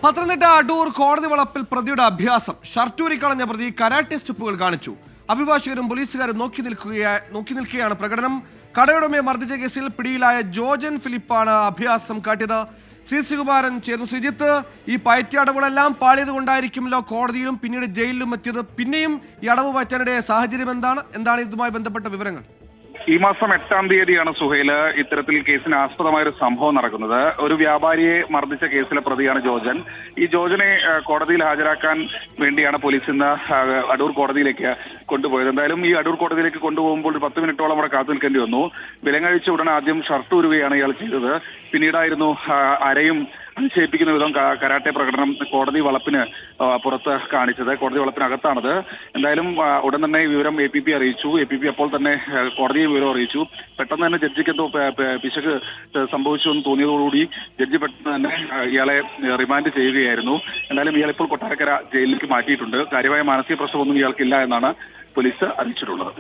പത്തനംതിട്ട അടൂർ കോടതി വളപ്പിൽ പ്രതിയുടെ അഭ്യാസം. ഷർട്ടൂരിക്കളഞ്ഞ പ്രതി കരാട്ടെ സ്റ്റെപ്പുകൾ കാണിച്ചു. അഭിഭാഷകരും പോലീസുകാരും നോക്കി നിൽക്കുകയാണ്. പ്രകടനം. കടയുടമയെ മർദ്ദിച്ച കേസിൽ പിടിയിലായ ജോജൻ ഫിലിപ്പാണ് അഭ്യാസം കാട്ടിയത്. സി കുമാരൻ ചേർന്നു. ശ്രീജിത്ത്, ഈ പയറ്റി അടവുകളെല്ലാം പാളിയത് കൊണ്ടായിരിക്കുമല്ലോ കോടതിയിലും പിന്നീട് ജയിലിലും എത്തിയത്. പിന്നെയും ഈ അടവ് പറ്റാനിടെ സാഹചര്യം എന്താണ് ഇതുമായി ബന്ധപ്പെട്ട വിവരങ്ങൾ? ഈ മാസം 8-ാം തീയതിയാണ് സുഹൈല് ഇത്തരത്തിൽ കേസിന് ആസ്പദമായ ഒരു സംഭവം നടക്കുന്നത്. ഒരു വ്യാപാരിയെ മർദ്ദിച്ച കേസിലെ പ്രതിയാണ് ജോജൻ. ഈ ജോജനെ കോടതിയിൽ ഹാജരാക്കാൻ വേണ്ടിയാണ് പോലീസ് ഇന്ന് അടൂർ കോടതിയിലേക്ക് കൊണ്ടുപോയത്. എന്തായാലും ഈ അടൂർ കോടതിയിലേക്ക് കൊണ്ടുപോകുമ്പോൾ 10 മിനിറ്റോളം അവിടെ കാത്തു നിൽക്കേണ്ടി വന്നു. വിലങ്ങഴിച്ച ഉടനെ ആദ്യം ഷർട്ട് ഊരുകയാണ് ഇയാൾ ചെയ്തത്. പിന്നീടായിരുന്നു അരയും അതിശയിപ്പിക്കുന്ന വിധം കരാട്ടെ പ്രകടനം കോടതി വളപ്പിന് പുറത്ത് കാണിച്ചത്. കോടതി വളപ്പിനകത്താണത്. എന്തായാലും ഉടൻ തന്നെ വിവരം APP അറിയിച്ചു. APP അപ്പോൾ തന്നെ കോടതിയെ വിവരം അറിയിച്ചു. പെട്ടെന്ന് തന്നെ ജഡ്ജിക്ക് എന്തോ പിശക് സംഭവിച്ചു എന്ന് തോന്നിയതോടുകൂടി ജഡ്ജി പെട്ടെന്ന് തന്നെ ഇയാളെ റിമാൻഡ് ചെയ്യുകയായിരുന്നു. എന്തായാലും ഇയാൾ ഇപ്പോൾ കൊട്ടാരക്കര ജയിലിലേക്ക് മാറ്റിയിട്ടുണ്ട്. കാര്യമായ മാനസിക പ്രശ്നമൊന്നും ഇയാൾക്കില്ല എന്നാണ് പോലീസ് അറിയിച്ചിട്ടുള്ളത്.